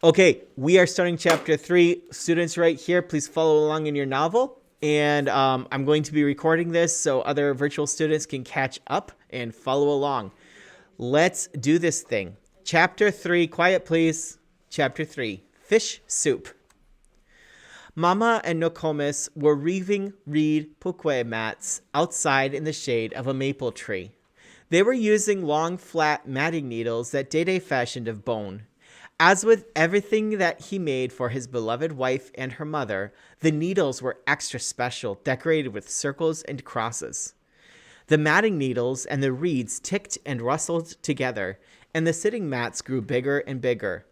Okay, we are starting chapter 3. Students right here, please follow along in your novel. And I'm going to be recording this so other virtual students can catch up and follow along. Let's do this thing. Chapter 3, quiet please. Chapter 3, Fish Soup. Mama and Nokomis were weaving reed pukway mats outside in the shade of a maple tree. They were using long, flat matting needles that Dede fashioned of bone. As with everything that he made for his beloved wife and her mother, the needles were extra special, decorated with circles and crosses. The matting needles and the reeds ticked and rustled together, and the sitting mats grew bigger and bigger.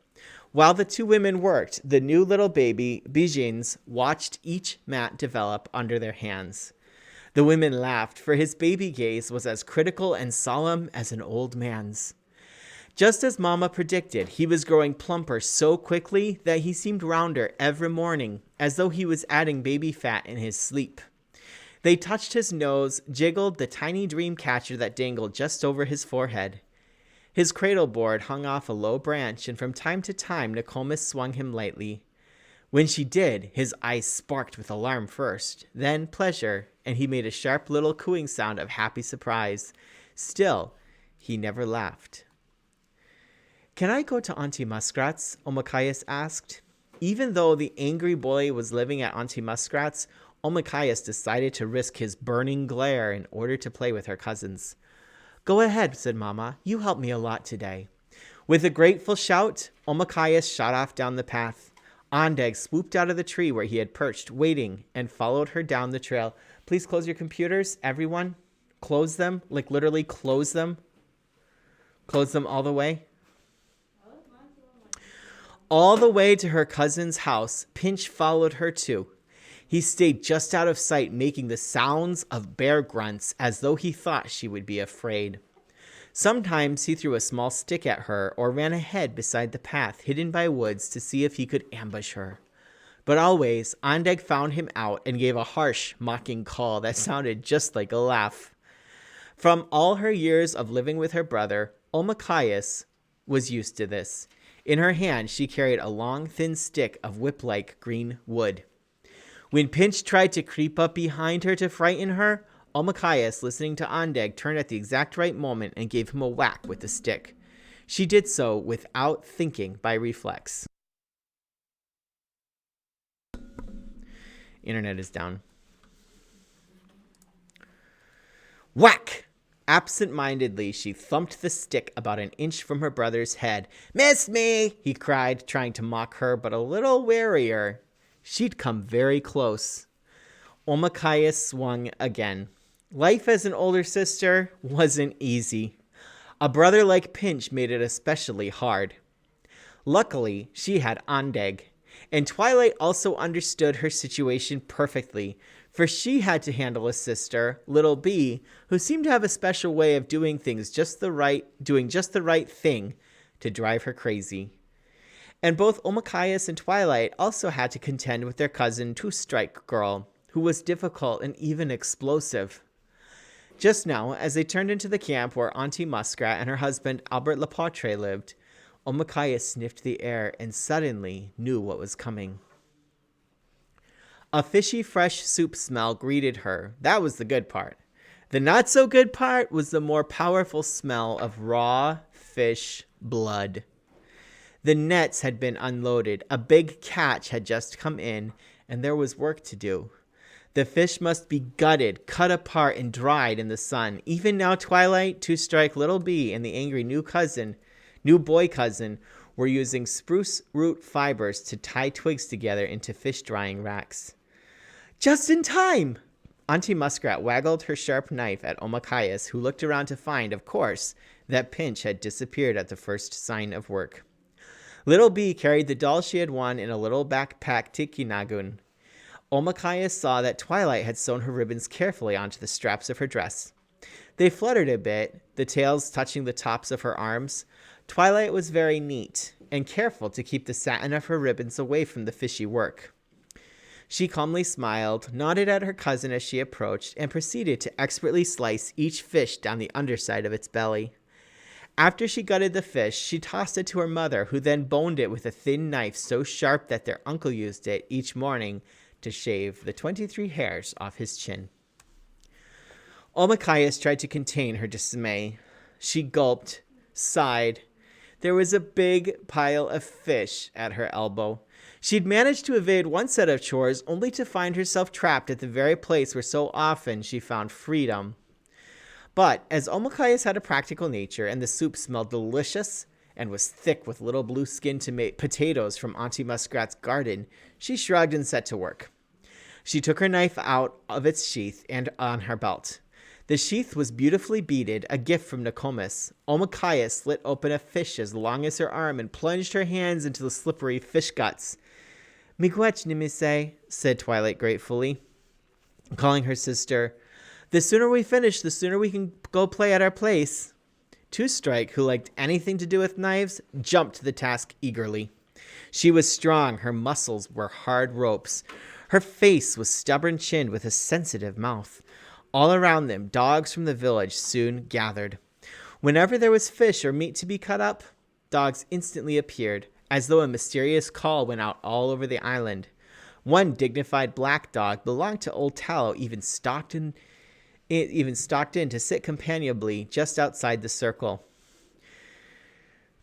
While the two women worked, the new little baby, Bijins, watched each mat develop under their hands. The women laughed, for his baby gaze was as critical and solemn as an old man's. Just as Mama predicted, he was growing plumper so quickly that he seemed rounder every morning, as though he was adding baby fat in his sleep. They touched his nose, jiggled the tiny dream catcher that dangled just over his forehead. His cradle board hung off a low branch, and from time to time Nokomis swung him lightly. When she did, his eyes sparked with alarm first, then pleasure, and he made a sharp little cooing sound of happy surprise. Still, he never laughed. "Can I go to Auntie Muskrat's?" Omakayas asked. Even though the angry boy was living at Auntie Muskrat's, Omakayas decided to risk his burning glare in order to play with her cousins. "Go ahead," said Mama. "You helped me a lot today." With a grateful shout, Omakayas shot off down the path. Ondeg swooped out of the tree where he had perched, waiting, and followed her down the trail. Please close your computers, everyone. Close them, like literally close them. Close them all the way. All the way to her cousin's house, Pinch followed her too. He stayed just out of sight, making the sounds of bear grunts as though he thought she would be afraid. Sometimes he threw a small stick at her or ran ahead beside the path, hidden by woods, to see if he could ambush her. But always, Ondeg found him out and gave a harsh, mocking call that sounded just like a laugh. From all her years of living with her brother, Omakayas was used to this. In her hand, she carried a long, thin stick of whip-like green wood. When Pinch tried to creep up behind her to frighten her, Omakayas, listening to Ondeg, turned at the exact right moment and gave him a whack with the stick. She did so without thinking, by reflex. Internet is down. Whack! Absent-mindedly, she thumped the stick about an inch from her brother's head. "Miss me!" he cried, trying to mock her, but a little warier. She'd come very close. Omakayas swung again. Life as an older sister wasn't easy. A brother like Pinch made it especially hard. Luckily, she had Ondeg, and Twilight also understood her situation perfectly, for she had to handle a sister, Little Bee, who seemed to have a special way of doing just the right thing to drive her crazy. And both Omakayas and Twilight also had to contend with their cousin Two-Strike Girl, who was difficult and even explosive. Just now, as they turned into the camp where Auntie Muskrat and her husband Albert Lepautre lived, Omakayas sniffed the air and suddenly knew what was coming. A fishy fresh soup smell greeted her. That was the good part. The not so good part was the more powerful smell of raw fish blood. The nets had been unloaded. A big catch had just come in, and there was work to do. The fish must be gutted, cut apart, and dried in the sun. Even now, Twilight, Two-Strike, Little Bee, and the angry new boy cousin, were using spruce root fibers to tie twigs together into fish drying racks. "Just in time!" Auntie Muskrat waggled her sharp knife at Omakayas, who looked around to find, of course, that Pinch had disappeared at the first sign of work. Little Bee carried the doll she had won in a little backpack tikinagun. Omakayas saw that Twilight had sewn her ribbons carefully onto the straps of her dress. They fluttered a bit, the tails touching the tops of her arms. Twilight was very neat and careful to keep the satin of her ribbons away from the fishy work. She calmly smiled, nodded at her cousin as she approached, and proceeded to expertly slice each fish down the underside of its belly. After she gutted the fish, she tossed it to her mother, who then boned it with a thin knife so sharp that their uncle used it each morning to shave the 23 hairs off his chin. Omachaias tried to contain her dismay. She gulped, sighed. There was a big pile of fish at her elbow. She'd managed to evade one set of chores only to find herself trapped at the very place where so often she found freedom. But as Omachaias had a practical nature and the soup smelled delicious and was thick with little blue-skinned potatoes from Auntie Muskrat's garden, she shrugged and set to work. She took her knife out of its sheath and on her belt. The sheath was beautifully beaded, a gift from Nokomis. Omachaias slit open a fish as long as her arm and plunged her hands into the slippery fish guts. "Miigwech, Nimise," said Twilight gratefully, calling her sister. "The sooner we finish, the sooner we can go play at our place." Two Strike, who liked anything to do with knives, jumped to the task eagerly. She was strong, her muscles were hard ropes. Her face was stubborn-chinned with a sensitive mouth. All around them, dogs from the village soon gathered. Whenever there was fish or meat to be cut up, dogs instantly appeared, as though a mysterious call went out all over the island. One dignified black dog belonged to Old Tallow even stalked in to sit companionably just outside the circle.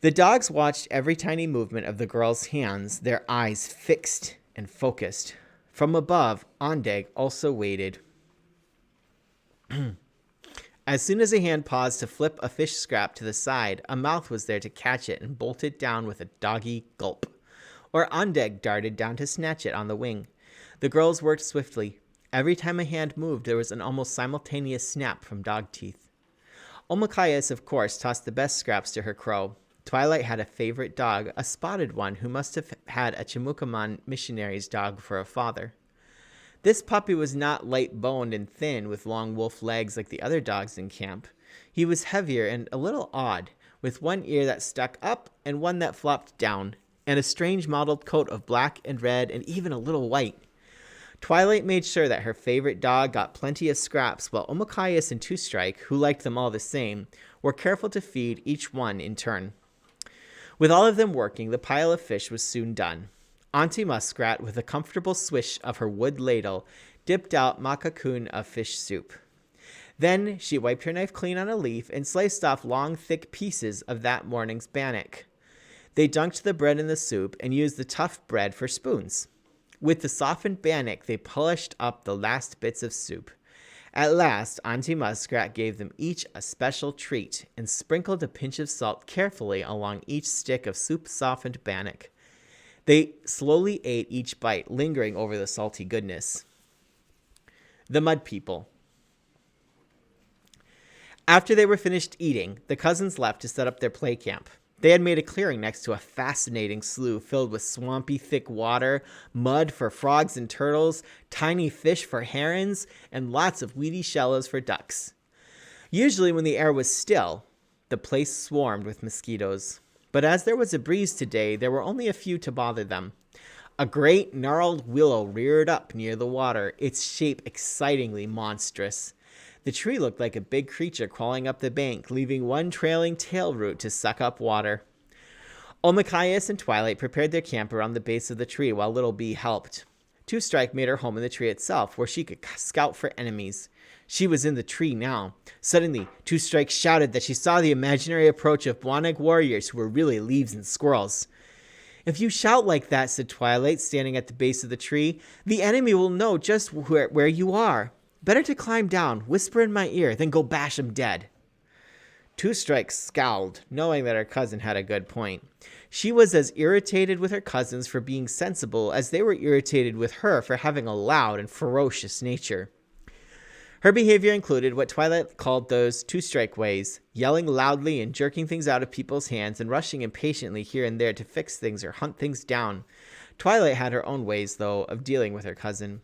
The dogs watched every tiny movement of the girl's hands, their eyes fixed and focused. From above, Ondeg also waited. As soon as a hand paused to flip a fish scrap to the side, a mouth was there to catch it and bolt it down with a doggy gulp. Or Ondeg darted down to snatch it on the wing. The girls worked swiftly. Every time a hand moved, there was an almost simultaneous snap from dog teeth. Omachaias, of course, tossed the best scraps to her crow. Twilight had a favorite dog, a spotted one who must have had a Chimukaman missionary's dog for a father. This puppy was not light-boned and thin with long wolf legs like the other dogs in camp. He was heavier and a little odd, with one ear that stuck up and one that flopped down, and a strange mottled coat of black and red and even a little white. Twilight made sure that her favorite dog got plenty of scraps, while Omachaias and Two Strike, who liked them all the same, were careful to feed each one in turn. With all of them working, the pile of fish was soon done. Auntie Muskrat, with a comfortable swish of her wood ladle, dipped out makakun of fish soup. Then she wiped her knife clean on a leaf and sliced off long, thick pieces of that morning's bannock. They dunked the bread in the soup and used the tough bread for spoons. With the softened bannock, they polished up the last bits of soup. At last, Auntie Muskrat gave them each a special treat and sprinkled a pinch of salt carefully along each stick of soup-softened bannock. They slowly ate each bite, lingering over the salty goodness. The Mud People. After they were finished eating, the cousins left to set up their play camp. They had made a clearing next to a fascinating slough filled with swampy, thick water, mud for frogs and turtles, tiny fish for herons, and lots of weedy shallows for ducks. Usually when the air was still, the place swarmed with mosquitoes. But as there was a breeze today, there were only a few to bother them. A great gnarled willow reared up near the water, its shape excitingly monstrous. The tree looked like a big creature crawling up the bank, leaving one trailing tail root to suck up water. Omachaias and Twilight prepared their camp around the base of the tree while Little Bee helped. Two Strike made her home in the tree itself, where she could scout for enemies. She was in the tree now. Suddenly, Two Strike shouted that she saw the imaginary approach of Bwanag warriors who were really leaves and squirrels. "If you shout like that," said Twilight, standing at the base of the tree, "the enemy will know just where you are. Better to climb down, whisper in my ear, then go bash 'em dead." Two Strike scowled, knowing that her cousin had a good point. She was as irritated with her cousins for being sensible as they were irritated with her for having a loud and ferocious nature. Her behavior included what Twilight called those Two Strike ways, yelling loudly and jerking things out of people's hands and rushing impatiently here and there to fix things or hunt things down. Twilight had her own ways, though, of dealing with her cousin.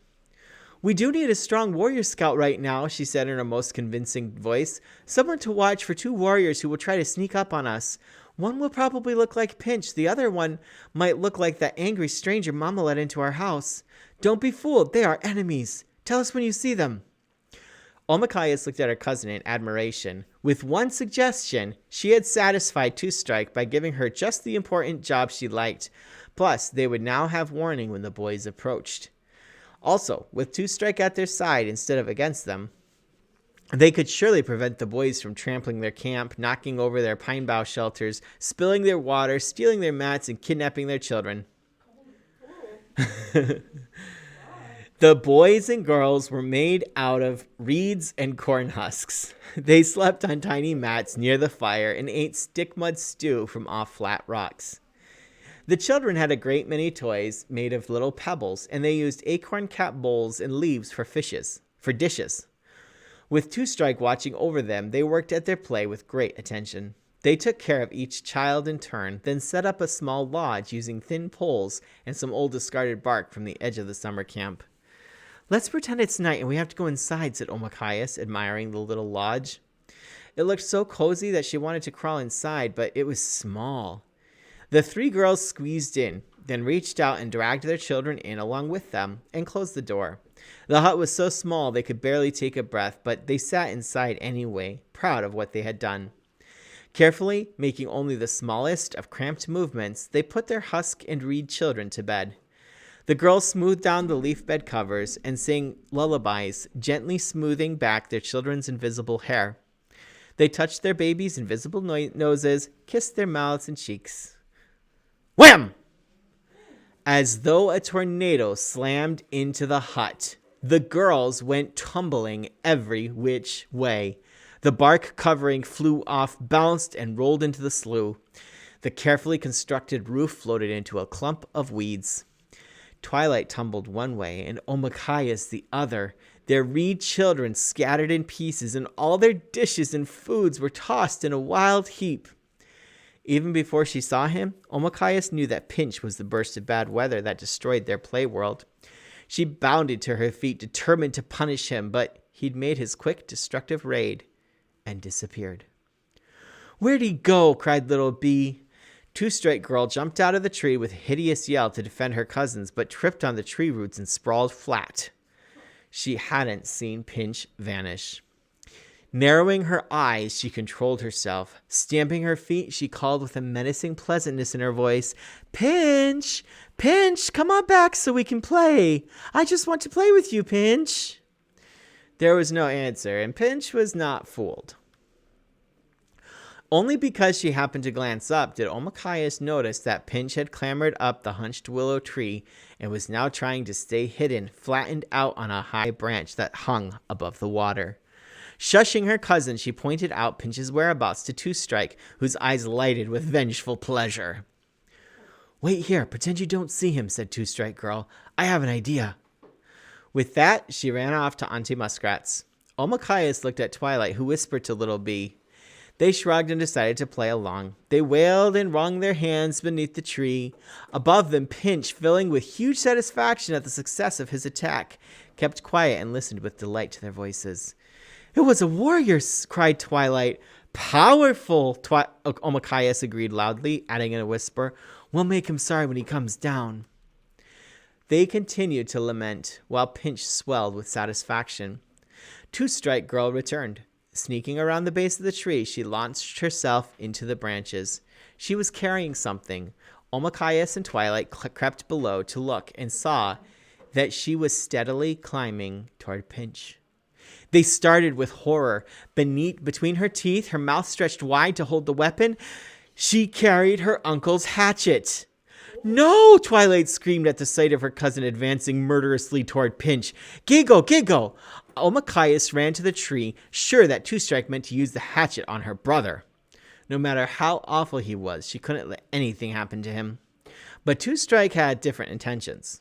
"We do need a strong warrior scout right now," she said in her most convincing voice. "Someone to watch for two warriors who will try to sneak up on us. One will probably look like Pinch. The other one might look like that angry stranger Mama let into our house. Don't be fooled. They are enemies. Tell us when you see them." Omakayas looked at her cousin in admiration. With one suggestion, she had satisfied Two Strike by giving her just the important job she liked. Plus, they would now have warning when the boys approached. Also, with Two Strike at their side instead of against them, they could surely prevent the boys from trampling their camp, knocking over their pine bough shelters, spilling their water, stealing their mats, and kidnapping their children. The boys and girls were made out of reeds and corn husks. They slept on tiny mats near the fire and ate stick mud stew from off flat rocks. The children had a great many toys made of little pebbles, and they used acorn cap bowls and leaves for dishes. With Two Strike watching over them, they worked at their play with great attention. They took care of each child in turn, then set up a small lodge using thin poles and some old discarded bark from the edge of the summer camp. "Let's pretend it's night and we have to go inside," said Omakayas, admiring the little lodge. It looked so cozy that she wanted to crawl inside, but it was small. The three girls squeezed in, then reached out and dragged their children in along with them and closed the door. The hut was so small they could barely take a breath, but they sat inside anyway, proud of what they had done. Carefully, making only the smallest of cramped movements, they put their husk and reed children to bed. The girls smoothed down the leaf bed covers and sang lullabies, gently smoothing back their children's invisible hair. They touched their babies' invisible noses, kissed their mouths and cheeks. Wham! As though a tornado slammed into the hut, the girls went tumbling every which way. The bark covering flew off, bounced, and rolled into the slough. The carefully constructed roof floated into a clump of weeds. Twilight tumbled one way and Omakayas the other. Their reed children scattered in pieces, and all their dishes and foods were tossed in a wild heap. Even before she saw him, Omakayas knew that Pinch was the burst of bad weather that destroyed their play world. She bounded to her feet, determined to punish him, but he'd made his quick, destructive raid and disappeared. "Where'd he go?" cried Little Bee. Two Strike Girl jumped out of the tree with a hideous yell to defend her cousins, but tripped on the tree roots and sprawled flat. She hadn't seen Pinch vanish. Narrowing her eyes, she controlled herself. Stamping her feet, she called with a menacing pleasantness in her voice, "Pinch! Pinch, come on back so we can play. I just want to play with you, Pinch." There was no answer, and Pinch was not fooled. Only because she happened to glance up did Omakayas notice that Pinch had clambered up the hunched willow tree and was now trying to stay hidden, flattened out on a high branch that hung above the water. Shushing her cousin, she pointed out Pinch's whereabouts to Two Strike, whose eyes lighted with vengeful pleasure. "Wait here, pretend you don't see him," said Two Strike Girl. "I have an idea." With that, she ran off to Auntie Muskrat's. Omakayas looked at Twilight, who whispered to Little Bee. They shrugged and decided to play along. They wailed and wrung their hands beneath the tree. Above them, Pinch, filling with huge satisfaction at the success of his attack, kept quiet and listened with delight to their voices. "It was a warrior!" cried Twilight. "Powerful!" Omakayas agreed loudly, adding in a whisper, "We'll make him sorry when he comes down." They continued to lament, while Pinch swelled with satisfaction. Two Strike Girl returned. Sneaking around the base of the tree, she launched herself into the branches. She was carrying something. Omakayas and Twilight crept below to look and saw that she was steadily climbing toward Pinch. They started with horror. Between her teeth, her mouth stretched wide to hold the weapon, she carried her uncle's hatchet. "No!" Twilight screamed at the sight of her cousin advancing murderously toward Pinch. "Gigo! Gigo!" Omakayas ran to the tree, sure that Two Strike meant to use the hatchet on her brother. No matter how awful he was, she couldn't let anything happen to him. But Two Strike had different intentions.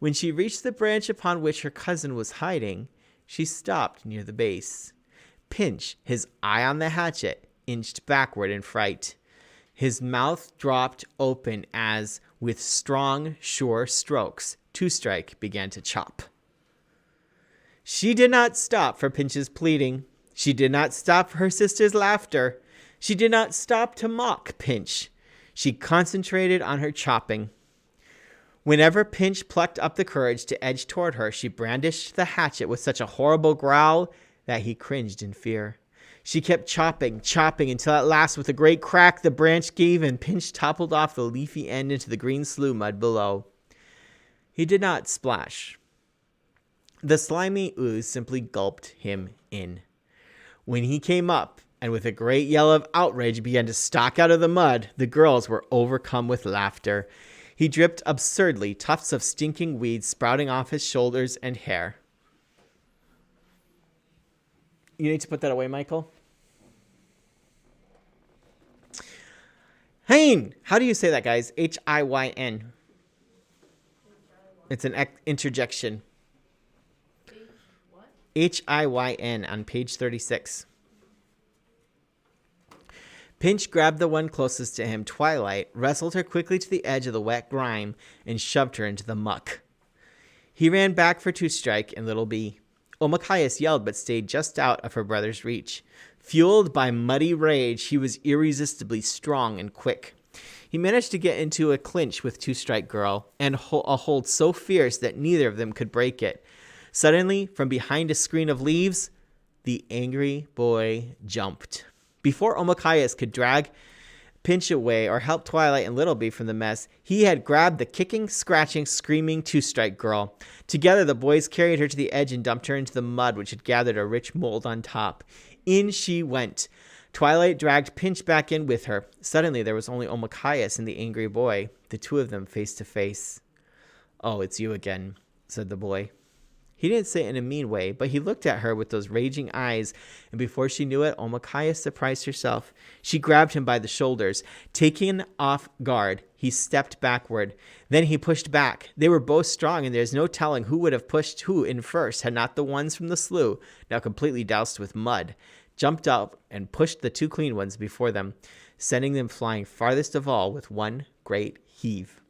When she reached the branch upon which her cousin was hiding, she stopped near the base. Pinch, his eye on the hatchet, inched backward in fright. His mouth dropped open as, with strong, sure strokes, Two Strike began to chop. She did not stop for Pinch's pleading. She did not stop for her sister's laughter. She did not stop to mock Pinch. She concentrated on her chopping. Whenever Pinch plucked up the courage to edge toward her, she brandished the hatchet with such a horrible growl that he cringed in fear. She kept chopping until at last, with a great crack, the branch gave and Pinch toppled off the leafy end into the green slough mud below. He did not splash. The slimy ooze simply gulped him in. When he came up and with a great yell of outrage began to stalk out of the mud, the girls were overcome with laughter. He dripped absurdly, tufts of stinking weeds sprouting off his shoulders and hair. You need to put that away, Michael. Hain! How do you say that, guys? H-I-Y-N. It's an interjection. H-I-Y-N on page 36. Pinch grabbed the one closest to him, Twilight, wrestled her quickly to the edge of the wet grime, and shoved her into the muck. He ran back for Two Strike and Little Bee. Omakayas yelled but stayed just out of her brother's reach. Fueled by muddy rage, he was irresistibly strong and quick. He managed to get into a clinch with Two Strike Girl, and a hold so fierce that neither of them could break it. Suddenly, from behind a screen of leaves, the angry boy jumped. Before Omakayas could drag Pinch away or help Twilight and Little Bee from the mess, he had grabbed the kicking, scratching, screaming Two Strike Girl. Together, the boys carried her to the edge and dumped her into the mud, which had gathered a rich mold on top. In she went. Twilight dragged Pinch back in with her. Suddenly, there was only Omakayas and the angry boy, the two of them face to face. "Oh, it's you again," said the boy. He didn't say it in a mean way, but he looked at her with those raging eyes, and before she knew it, Omakayas surprised herself. She grabbed him by the shoulders. Taken off guard, he stepped backward. Then he pushed back. They were both strong, and there's no telling who would have pushed who in first had not the ones from the slough, now completely doused with mud, jumped up and pushed the two clean ones before them, sending them flying farthest of all with one great heave.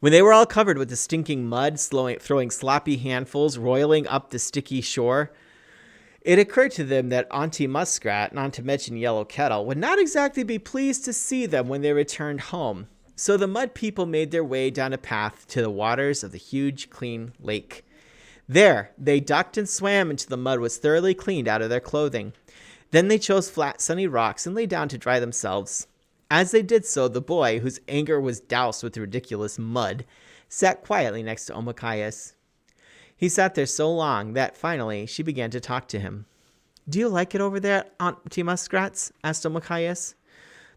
When they were all covered with the stinking mud, throwing sloppy handfuls, roiling up the sticky shore, it occurred to them that Auntie Muskrat, not to mention Yellow Kettle, would not exactly be pleased to see them when they returned home. So the mud people made their way down a path to the waters of the huge, clean lake. There, they ducked and swam until the mud was thoroughly cleaned out of their clothing. Then they chose flat, sunny rocks and lay down to dry themselves. As they did so, the boy, whose anger was doused with ridiculous mud, sat quietly next to Omakayas. He sat there so long that, finally, she began to talk to him. "Do you like it over there, Auntie Muskrats?" asked Omakayas.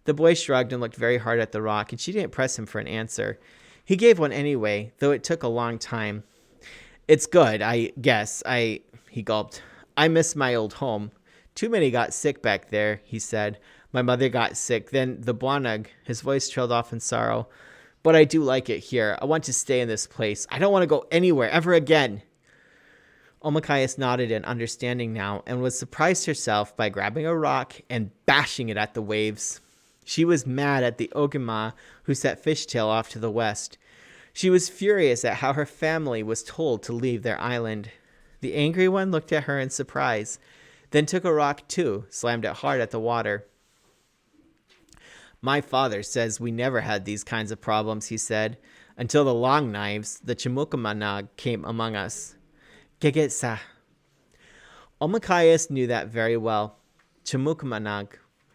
The boy shrugged and looked very hard at the rock, and she didn't press him for an answer. He gave one anyway, though it took a long time. "It's good, I guess. He gulped. "I miss my old home. Too many got sick back there," he said. "My mother got sick, then the Bwanag." His voice trailed off in sorrow. "But I do like it here. I want to stay in this place. I don't want to go anywhere ever again." Omakayas nodded in understanding now and was surprised herself by grabbing a rock and bashing it at the waves. She was mad at the Ogima who set Fishtail off to the west. She was furious at how her family was told to leave their island. The angry one looked at her in surprise, then took a rock too, slammed it hard at the water. "My father says we never had these kinds of problems," he said, "until the Long Knives, the Chimukamanag, came among us." Gegesa. Omakayas knew that very well. Chimukamanag.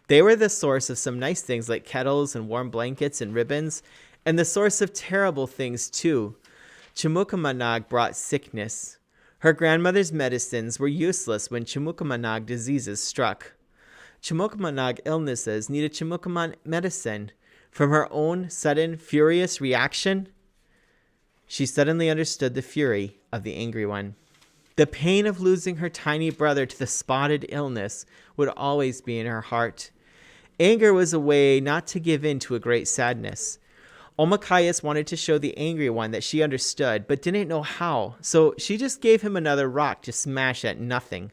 They were the source of some nice things like kettles and warm blankets and ribbons, and the source of terrible things too. Chimukamanag brought sickness. Her grandmother's medicines were useless when Chimukamanag diseases struck. Chimukamanag illnesses needed Chimukaman medicine. From her own sudden, furious reaction, she suddenly understood the fury of the angry one. The pain of losing her tiny brother to the spotted illness would always be in her heart. Anger was a way not to give in to a great sadness. Omakayas wanted to show the angry one that she understood, but didn't know how, so she just gave him another rock to smash at nothing.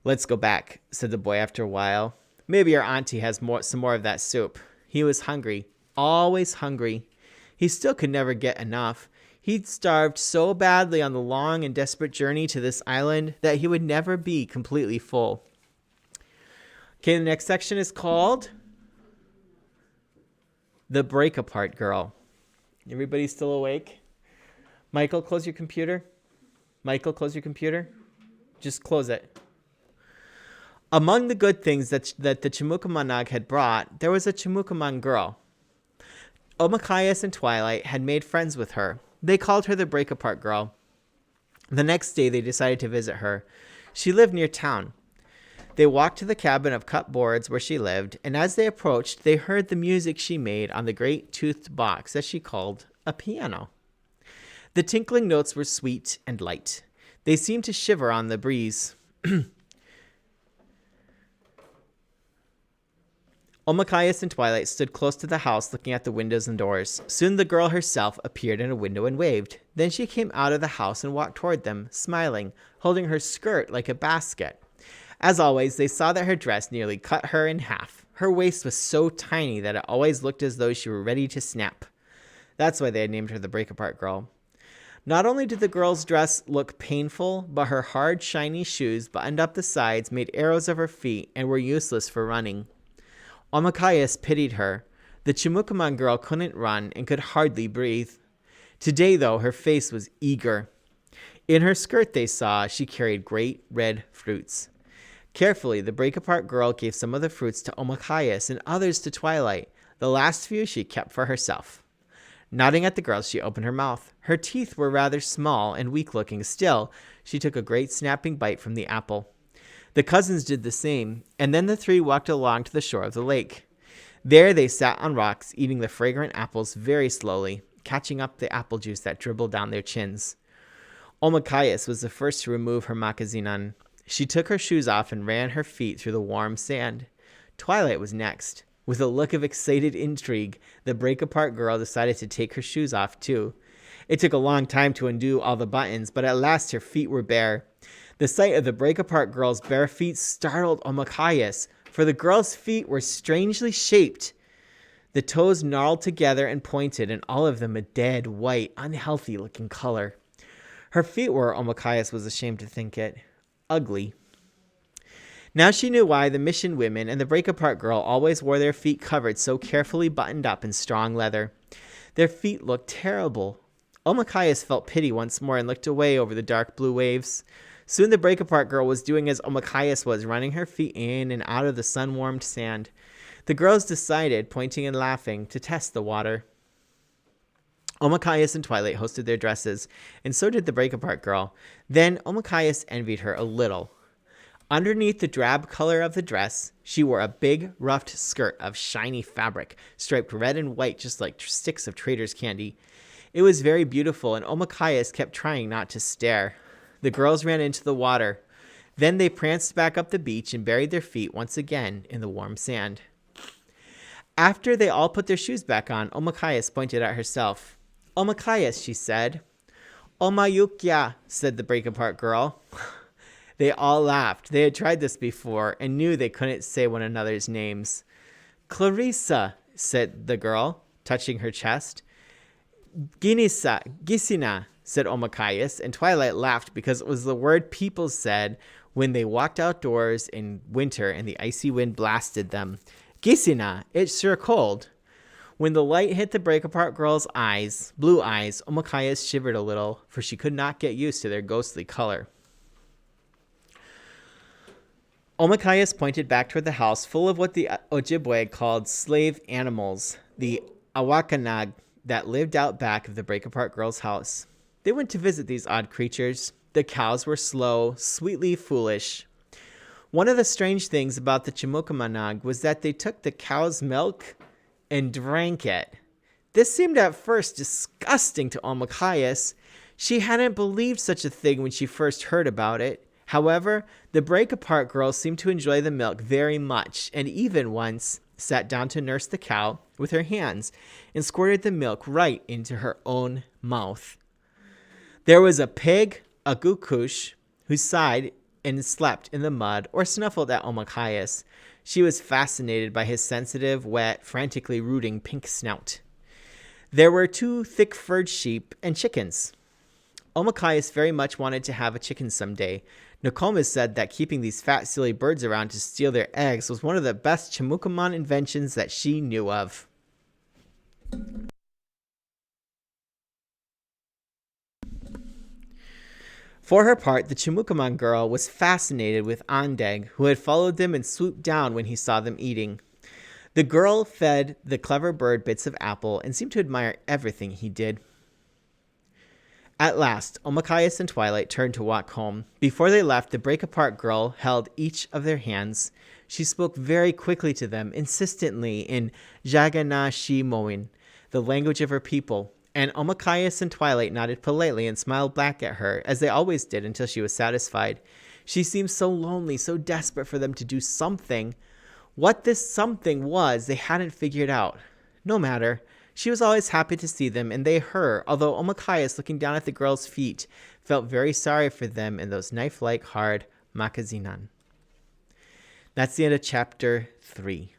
"Let's go back," said the boy after a while. "Maybe our auntie has some more of that soup." He was hungry, always hungry. He still could never get enough. He'd starved so badly on the long and desperate journey to this island that he would never be completely full. Okay, the next section is called The Break-Apart Girl. Everybody still awake? Michael, close your computer. Michael, close your computer. Just close it. Among the good things that the Chimukamanag had brought, there was a Chimukaman girl. Omakayas and Twilight had made friends with her. They called her the Break-Apart Girl. The next day, they decided to visit her. She lived near town. They walked to the cabin of cut boards where she lived, and as they approached, they heard the music she made on the great toothed box that she called a piano. The tinkling notes were sweet and light. They seemed to shiver on the breeze. Omakayas and Twilight stood close to the house looking at the windows and doors. Soon the girl herself appeared in a window and waved. Then she came out of the house and walked toward them, smiling, holding her skirt like a basket. As always, they saw that her dress nearly cut her in half. Her waist was so tiny that it always looked as though she were ready to snap. That's why they had named her the Break-Apart Girl. Not only did the girl's dress look painful, but her hard, shiny shoes buttoned up the sides made arrows of her feet and were useless for running. Omakayas pitied her. The Chimukaman girl couldn't run and could hardly breathe. Today, though, her face was eager. In her skirt, they saw, she carried great red fruits. Carefully, the Break-Apart Girl gave some of the fruits to Omakayas and others to Twilight. The last few she kept for herself. Nodding at the girls, she opened her mouth. Her teeth were rather small and weak-looking. Still, she took a great snapping bite from the apple. The cousins did the same, and then the three walked along to the shore of the lake. There they sat on rocks, eating the fragrant apples very slowly, catching up the apple juice that dribbled down their chins. Omakayas was the first to remove her makazinan. She took her shoes off and ran her feet through the warm sand. Twilight was next. With a look of excited intrigue, the Break-Apart Girl decided to take her shoes off too. It took a long time to undo all the buttons, but at last her feet were bare. The sight of the Break-Apart Girl's bare feet startled Omakayas, for the girl's feet were strangely shaped. The toes gnarled together and pointed, and all of them a dead, white, unhealthy-looking color. Her feet were, Omakayas was ashamed to think it, ugly. Now she knew why the mission women and the Break-Apart Girl always wore their feet covered so carefully buttoned up in strong leather. Their feet looked terrible. Omakayas felt pity once more and looked away over the dark blue waves. Soon the Break-Apart Girl was doing as Omakayas was, running her feet in and out of the sun-warmed sand. The girls decided, pointing and laughing, to test the water. Omakayas and Twilight hosted their dresses, and so did the Break-Apart Girl. Then Omakayas envied her a little. Underneath the drab color of the dress, she wore a big, ruffed skirt of shiny fabric, striped red and white just like sticks of trader's candy. It was very beautiful, and Omakayas kept trying not to stare. The girls ran into the water. Then they pranced back up the beach and buried their feet once again in the warm sand. After they all put their shoes back on, Omakayas pointed at herself. Omakayas, she said. Omayukya, said the Break-Apart Girl. They all laughed. They had tried this before and knew they couldn't say one another's names. Clarissa, said the girl, touching her chest. Gisina, said Omakayas, and Twilight laughed because it was the word people said when they walked outdoors in winter and the icy wind blasted them. Gisina, it's sure cold. When the light hit the Break-Apart Girl's eyes, blue eyes, Omakayas shivered a little, for she could not get used to their ghostly color. Omakayas pointed back toward the house full of what the Ojibwe called slave animals, the Awakanag, that lived out back of the Break-Apart Girl's house. They went to visit these odd creatures. The cows were slow, sweetly foolish. One of the strange things about the Chimukamanag was that they took the cow's milk and drank it. This seemed at first disgusting to Omakayas. She hadn't believed such a thing when she first heard about it. However, the Break-Apart Girl seemed to enjoy the milk very much, and even once sat down to nurse the cow with her hands and squirted the milk right into her own mouth. There was a pig, a Gukush, who sighed and slept in the mud or snuffled at Omakayas. She was fascinated by his sensitive, wet, frantically rooting pink snout. There were 2 thick-furred sheep and chickens. Omakayas very much wanted to have a chicken someday. Nokomis said that keeping these fat, silly birds around to steal their eggs was one of the best Chimukaman inventions that she knew of. For her part, the Chimukaman girl was fascinated with Andeg, who had followed them and swooped down when he saw them eating. The girl fed the clever bird bits of apple and seemed to admire everything he did. At last, Omakayas and Twilight turned to walk home. Before they left, the break-apart girl held each of their hands. She spoke very quickly to them, insistently, in Jagana-shi-moin, the language of her people, and Omakayas and Twilight nodded politely and smiled back at her, as they always did until she was satisfied. She seemed so lonely, so desperate for them to do something. What this something was, they hadn't figured out. No matter. She was always happy to see them, and they her, although Omakayas, looking down at the girl's feet, felt very sorry for them in those knife-like hard makazinan. That's the end of chapter 3.